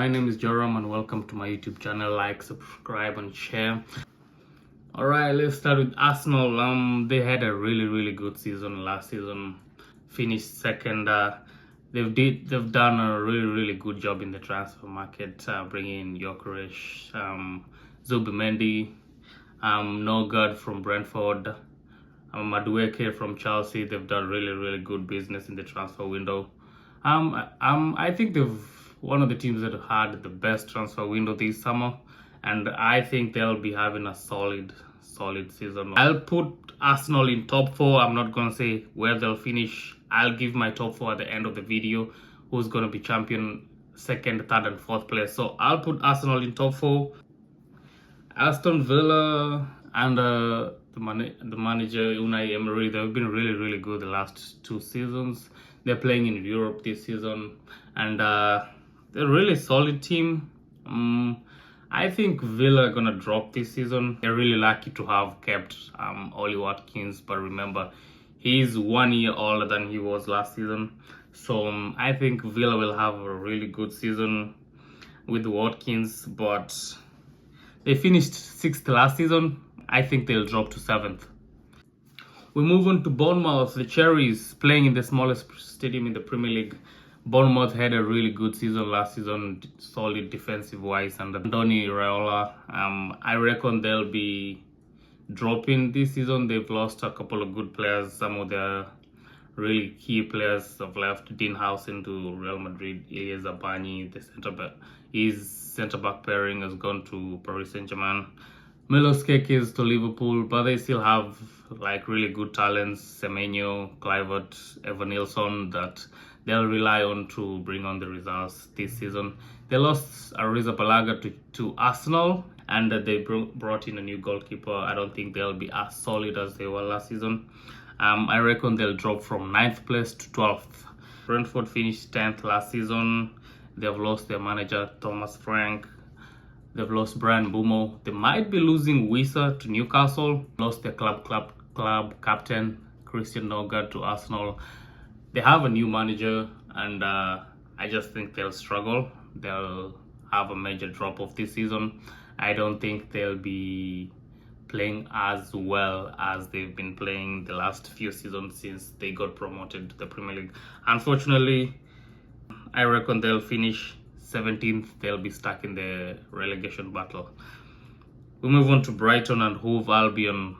My name is Joram and welcome to my YouTube channel. Like, subscribe and share. Alright, let's start with Arsenal. They had a really good season last season. Finished second. They've done a really good job in the transfer market, bringing in Gyökeres, Zubimendi, Norgard from Brentford, Madueke from Chelsea. They've done really good business in the transfer window. I think they've one of the teams that had the best transfer window this summer, and I think they'll be having a solid season. I'll put Arsenal in top 4. I'm not gonna say where they'll finish. I'll give my top 4 at the end of the video, who's gonna be champion, second, third and fourth place. So I'll put Arsenal in top 4. Aston Villa and the manager Unai Emery, they've been really good the last 2 seasons. They're playing in Europe this season, and they're a really solid team. I think Villa are gonna drop this season. They're really lucky to have kept Ollie Watkins, but remember, he's 1 year older than he was last season. So I think Villa will have a really good season with Watkins, but they finished 6th last season. I think they'll drop to 7th. We move on to Bournemouth. The Cherries, playing in the smallest stadium in the Premier League. Bournemouth had a really good season last season, solid defensive wise, and Andoni Iraola, I reckon they'll be dropping this season. They've lost a couple of good players. Some of their really key players have left. Dean Howson to Real Madrid, Ilya Zabani, the centre back pairing has gone to Paris Saint-Germain. Milos Kekes to Liverpool, but they still have like really good talents, Semenyo, Kluivert, Evan Nilsson, that they'll rely on to bring on the results this season. They lost Ariza Balaga to Arsenal, and they brought in a new goalkeeper. I don't think they'll be as solid as they were last season. I reckon they'll drop from 9th place to 12th. Brentford finished 10th last season. They've lost their manager, Thomas Frank. They've lost Brian Bumo. They might be losing Wissa to Newcastle. Lost their club captain, Christian Norgard, to Arsenal. They have a new manager, and I just think they'll struggle. They'll have a major drop-off this season. I don't think they'll be playing as well as they've been playing the last few seasons since they got promoted to the Premier League. Unfortunately, I reckon they'll finish 17th. They'll be stuck in the relegation battle. We move on to Brighton and Hove Albion.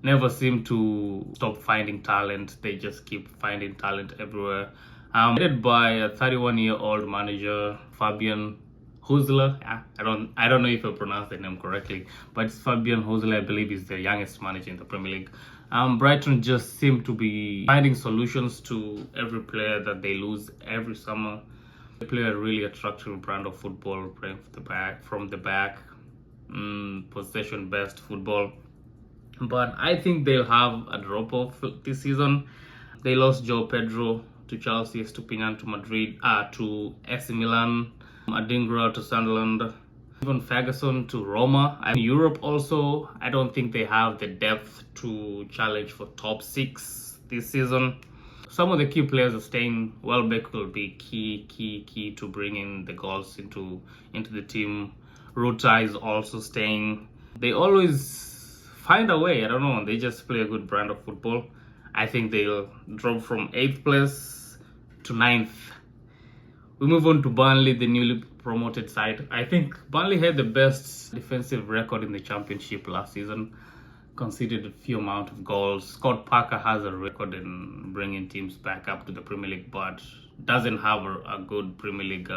Never seem to stop finding talent. They just keep finding talent everywhere. Led by a 31-year-old manager, Fabian Hosler. I don't know if I pronounced the name correctly, but it's Fabian Hosler. I believe is the youngest manager in the Premier League. Brighton just seem to be finding solutions to every player that they lose every summer. They play a really attractive brand of football, playing from the back, possession-based football. But I think they'll have a drop-off this season. They lost João Pedro to Chelsea, Estupiñán to Madrid, to AC Milan, Adingra to Sunderland, even Ferguson to Roma. In Europe also, I don't think they have the depth to challenge for top 6 this season. Some of the key players are staying. Welbeck will be key to bringing the goals into the team. Ruta is also staying. They always find a way. I don't know. They just play a good brand of football. I think they'll drop from 8th place to 9th. We move on to Burnley, the newly promoted side. I think Burnley had the best defensive record in the Championship last season. Conceded a few amount of goals. Scott Parker has a record in bringing teams back up to the Premier League, but doesn't have a good Premier League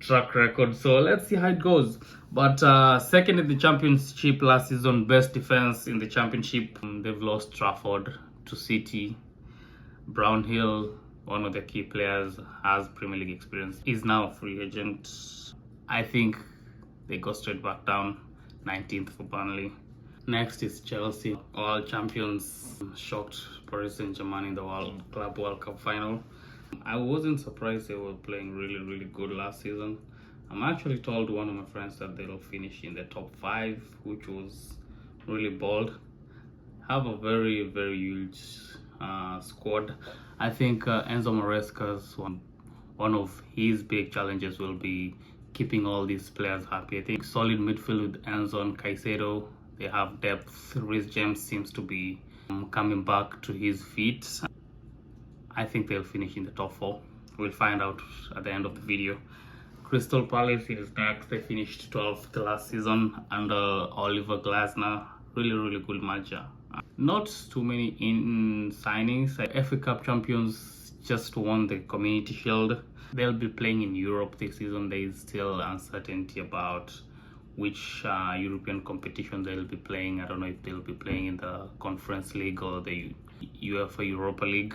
track record. So let's see how it goes. But second in the Championship last season, best defense in the Championship. They've lost Trafford to City. Brownhill, one of the key players, has Premier League experience, is now a free agent. I think they go straight back down. 19th for Burnley. Next is Chelsea, all champions, shocked Paris Saint-Germain in the Club World Cup final. I wasn't surprised they were playing really good last season. I'm actually told one of my friends that they'll finish in the top 5, which was really bold. Have a very huge squad. I think Enzo Maresca's one of his big challenges will be keeping all these players happy. I think solid midfield with Enzo and Caicedo. They have depth. Reece James seems to be coming back to his feet. I think they'll finish in the top 4. We'll find out at the end of the video. Crystal Palace is next. They finished 12th last season under Oliver Glasner. Really good manager. Not too many in signings. FA Cup champions just won the Community Shield. They'll be playing in Europe this season. There is still uncertainty about which European competition they'll be playing. I don't know if they'll be playing in the Conference League or the UEFA Europa League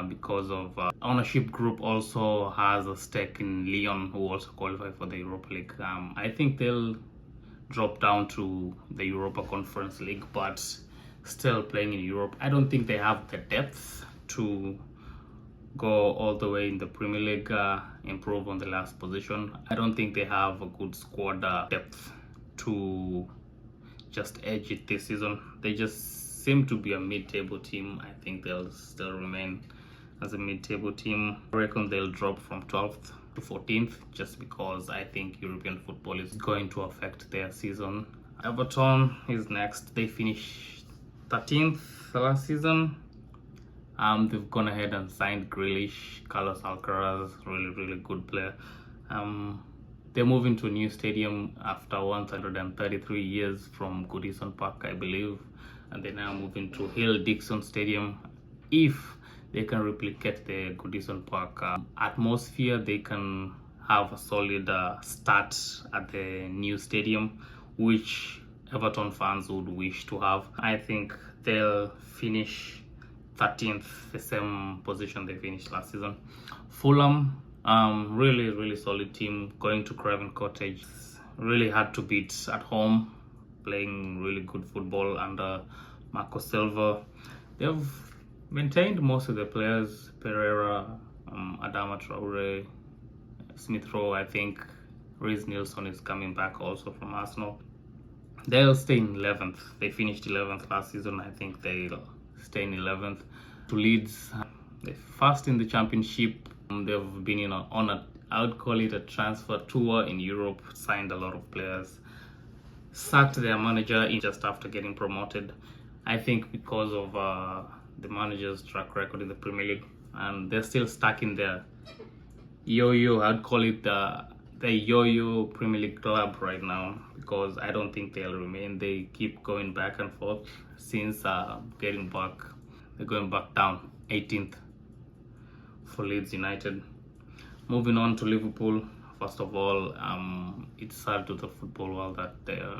because of ownership group also has a stake in Lyon, who also qualify for the Europa League. I think they'll drop down to the Europa Conference League, but still playing in Europe. I don't think they have the depth to go all the way in the Premier League, improve on the last position. I don't think they have a good squad depth to just edge it this season. They just seem to be a mid-table team. I think they'll still remain as a mid-table team. I reckon they'll drop from 12th to 14th just because I think European football is going to affect their season. Everton is next. They finished 13th last season. They've gone ahead and signed Grealish, Carlos Alcaraz, really good player. They're moving to a new stadium after 133 years from Goodison Park, I believe, and they're now moving to Hill Dixon Stadium. If they can replicate the Goodison Park atmosphere, they can have a solid start at the new stadium, which Everton fans would wish to have. I think they'll finish 13th, the same position they finished last season. Fulham, really solid team, going to Craven Cottage. Really hard to beat at home, playing really good football under Marco Silva. They've maintained most of the players, Pereira, Adama Traore, Smith Rowe. I think Reece Nelson is coming back also from Arsenal. They'll stay in 11th. They finished 11th last season. I think they'll stay in 11th. To Leeds, they're first in the championship. They've been on a, I would call it a transfer tour in Europe, signed a lot of players, sacked their manager just after getting promoted. I think because of the manager's track record in the Premier League, and they're still stuck in their yo-yo, I'd call it the yo-yo Premier League club right now, because I don't think they'll remain. They keep going back and forth since getting back. They're going back down, 18th for Leeds United. Moving on to Liverpool. First of all, it's sad to the football world that there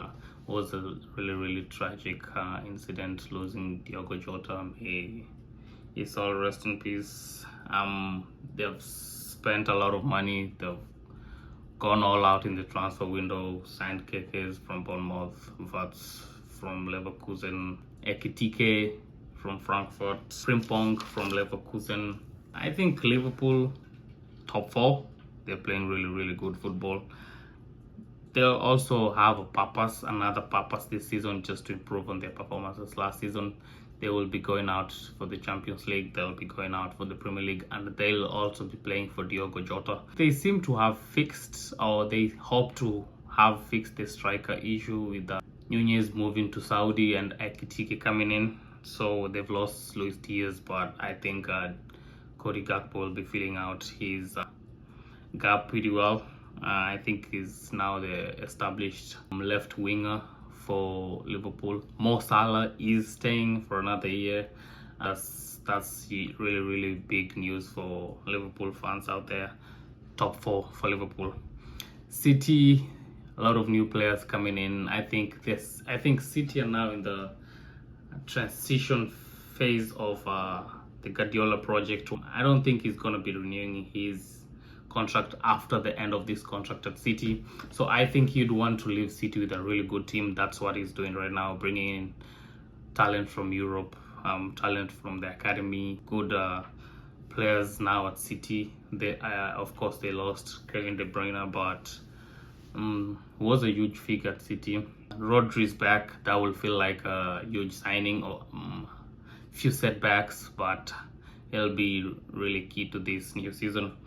was a really tragic incident, losing Diogo Jota. He's all rest in peace. They've spent a lot of money. They've gone all out in the transfer window, signed Kekes from Bournemouth, Vats from Leverkusen, Ekitike from Frankfurt, Frimpong from Leverkusen. I think Liverpool, top 4. They're playing really good football. They'll also have a purpose, another purpose this season, just to improve on their performances last season. They will be going out for the Champions League, they'll be going out for the Premier League, and they'll also be playing for Diogo Jota. They seem to have fixed, or they hope to have fixed, the striker issue with Nunez moving to Saudi and Ekitike coming in. So they've lost Luis Diaz, but I think Cody Gakpo will be filling out his gap pretty well. I think he's now the established left winger for Liverpool. Mo Salah is staying for another year. That's really big news for Liverpool fans out there. Top 4 for Liverpool. City, a lot of new players coming in. I think City are now in the transition phase of the Guardiola project. I don't think he's going to be renewing his contract after the end of this contract at City. So I think he'd want to leave City with a really good team. That's what he's doing right now, bringing in talent from Europe, talent from the academy, good players now at City. They, of course, they lost Kevin De Bruyne, but was a huge figure at City. Rodri's back. That will feel like a huge signing, or few setbacks, but he'll be really key to this new season.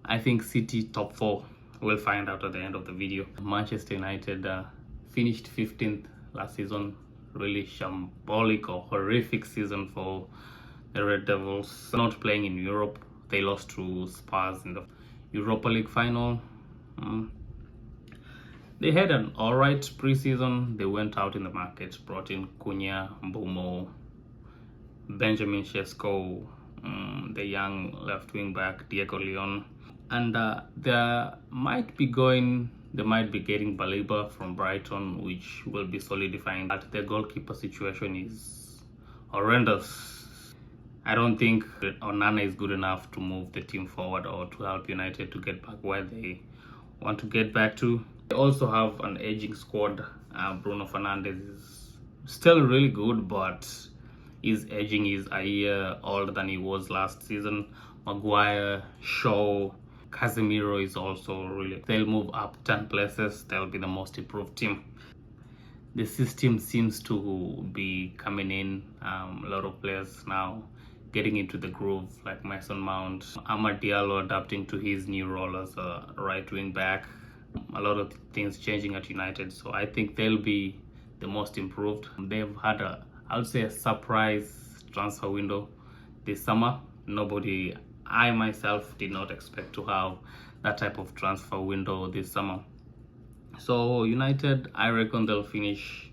I think City top 4. We'll find out at the end of the video. Manchester United finished 15th last season. Really shambolic or horrific season for the Red Devils. Not playing in Europe. They lost to Spurs in the Europa League final. They had an alright preseason. They went out in the market, brought in Cunha, Mbumo, Benjamin Sesko, the young left wing back Diego Leon, and they might be getting Baliba from Brighton, which will be solidifying that. The goalkeeper situation is horrendous. I don't think Onana is good enough to move the team forward or to help United to get back where they want to get back to. They also have an aging squad. Bruno Fernandes is still really good, but is aging. Is a year older than he was last season. Maguire, Shaw, Casemiro is also really. They'll move up 10 places. They'll be the most improved team. The system seems to be coming in. A lot of players now getting into the groove, like Mason Mount, Amad Diallo adapting to his new role as a right wing back. A lot of things changing at United, so I think they'll be the most improved. They've had I would say a surprise transfer window this summer. I myself did not expect to have that type of transfer window this summer. So United, I reckon they'll finish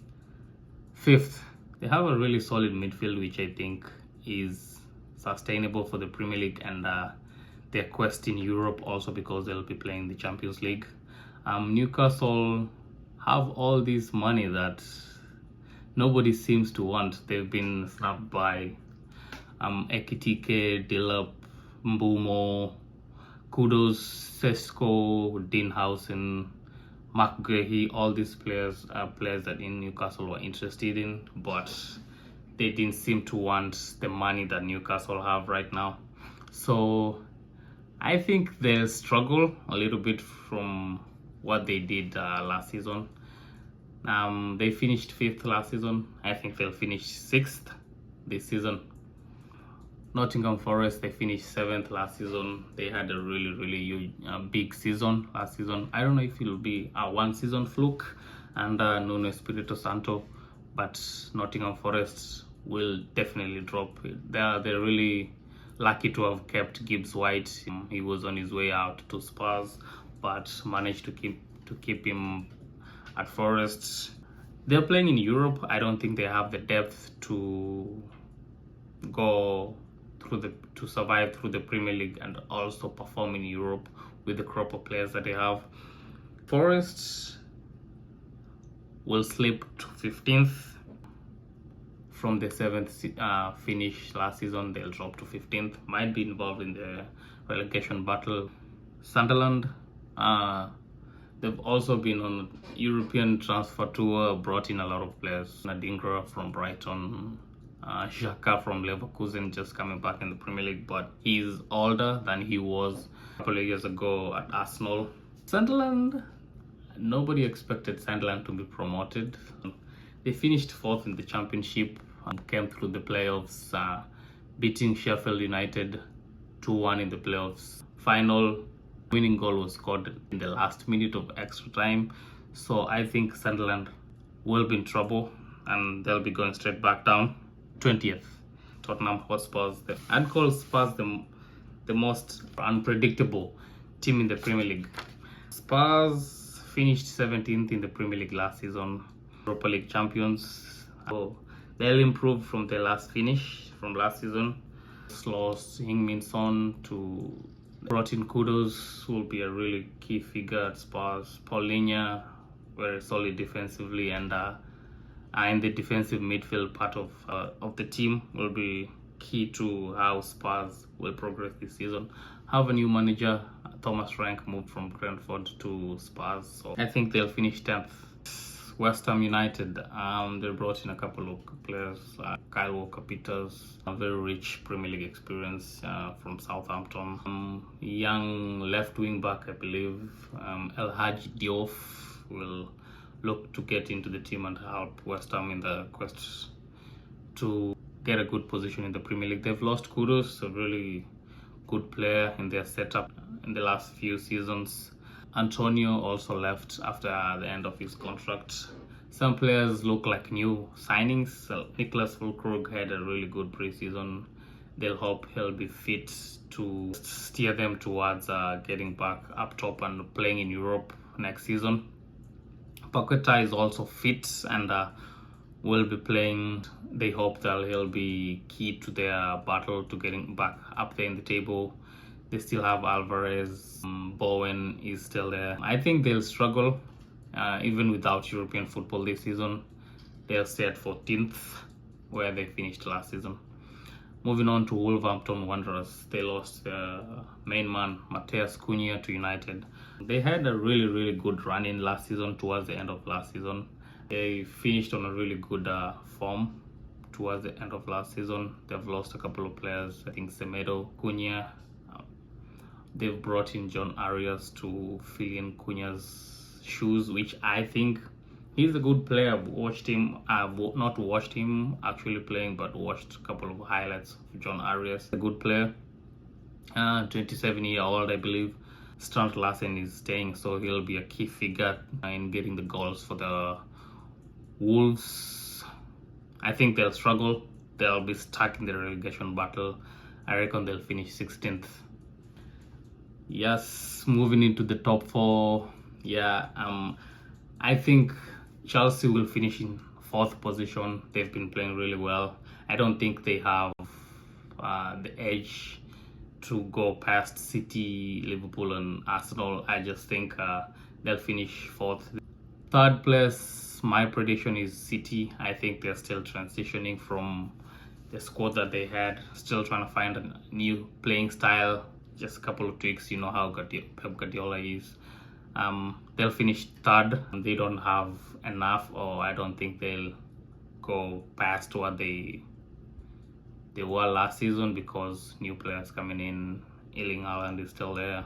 5th. They have a really solid midfield, which I think is sustainable for the Premier League and their quest in Europe, also because they'll be playing the Champions League. Newcastle have all this money that nobody seems to want. They've been snapped by Ekitike, Delap, Mbumo, Kudos, Sesko, Dinhausen, McGahey. All these players are players that in Newcastle were interested in, but they didn't seem to want the money that Newcastle have right now. So I think they'll struggle a little bit from what they did last season. They finished 5th last season. I think they'll finish 6th this season. Nottingham Forest, they finished 7th last season. They had a really huge, big season last season. I don't know if it'll be a one season fluke and Nuno Espirito Santo, but Nottingham Forest will definitely drop. They're really lucky to have kept Gibbs White. He was on his way out to Spurs, but managed to keep him at Forest. They're playing in Europe. I don't think they have the depth to go to survive through the Premier League and also perform in Europe with the crop of players that they have. Forest will slip to 15th from the 7th finish last season. They'll drop to 15th. Might be involved in the relegation battle. Sunderland, they've also been on European transfer tour, brought in a lot of players. Nadingra from Brighton, Xhaka from Leverkusen, just coming back in the Premier League, but he's older than he was a couple of years ago at Arsenal. Sunderland, nobody expected Sunderland to be promoted. They finished 4th in the Championship and came through the playoffs, beating Sheffield United 2-1 in the playoffs. Final winning goal was scored in the last minute of extra time. So I think Sunderland will be in trouble and they'll be going straight back down. 20th, Tottenham Hotspurs. I'd call Spurs the most unpredictable team in the Premier League. Spurs finished 17th in the Premier League last season, Europa League champions. So they'll improve from their last finish from last season. Lost Heung-min Son to brought in Kudos, who will be a really key figure at Spurs. Paulinho, very solid defensively, and in the defensive midfield part of the team will be key to how Spurs will progress this season. Have a new manager. Thomas Rank moved from Brentford to Spurs, so I think they'll finish 10th. West Ham United, they brought in a couple of players, Kyle Walker-Peters, a very rich Premier League experience from Southampton. Young left wing back, I believe, El Hadji Diouf will look to get into the team and help West Ham in the quest to get a good position in the Premier League. They've lost Kudos, a really good player in their setup in the last few seasons. Antonio also left after the end of his contract. Some players look like new signings. So Nicholas Fulkrug had a really good preseason. They'll hope he'll be fit to steer them towards getting back up top and playing in Europe next season. Paqueta is also fit and will be playing. They hope that he'll be key to their battle to getting back up there in the table. They still have Alvarez. Bowen is still there. I think they'll struggle even without European football this season. They'll stay at 14th where they finished last season. Moving on to Wolverhampton Wanderers, they lost their main man Mateus Cunha to United. They had a really good run in last season. Towards the end of last season, they finished on a really good form. Towards the end of last season, they've lost a couple of players. I think Semedo, Cunha. They've brought in John Arias to fill in Cunha's shoes, which I think he's a good player. I've watched him. I've not watched him actually playing, but watched a couple of highlights of John Arias. A good player. 27-year-old, I believe. Strand Larsen is staying, so he'll be a key figure in getting the goals for the Wolves. I think they'll struggle. They'll be stuck in the relegation battle. I reckon they'll finish 16th. Yes, moving into the top four. I think Chelsea will finish in 4th position. They've been playing really well. I don't think they have the edge to go past City, Liverpool and Arsenal. I just think they'll finish 4th. 3rd place, my prediction is City. I think they're still transitioning from the squad that they had, still trying to find a new playing style. Just a couple of tweaks. You know how Pep Guardiola is. They'll finish 3rd. They don't have enough, or I don't think they'll go past what they were last season, because new players coming in. Erling Haaland is still there.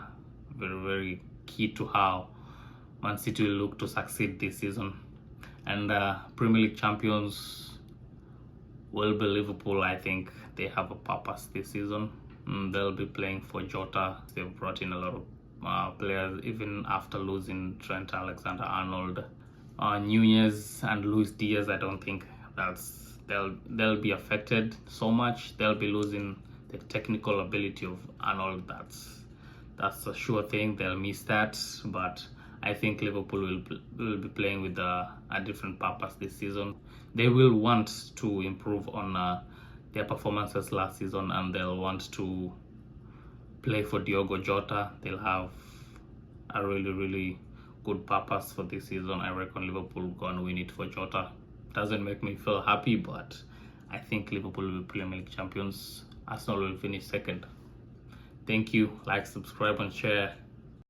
Very key to how Man City will look to succeed this season. And Premier League champions will be Liverpool. I think they have a purpose this season. They'll be playing for Jota. They've brought in a lot of players, even after losing Trent Alexander-Arnold, Nunez and Luis Diaz. I don't think they'll be affected so much. They'll be losing the technical ability of Arnold. That's a sure thing. They'll miss that, but I think Liverpool will be playing with a different purpose this season. They will want to improve on their performances last season, and they'll want to play for Diogo Jota. They'll have a really good purpose for this season. I reckon Liverpool will go and win it for Jota. Doesn't make me feel happy, but I think Liverpool will be Premier League champions. Arsenal will finish 2nd. Thank you. Like, subscribe and share.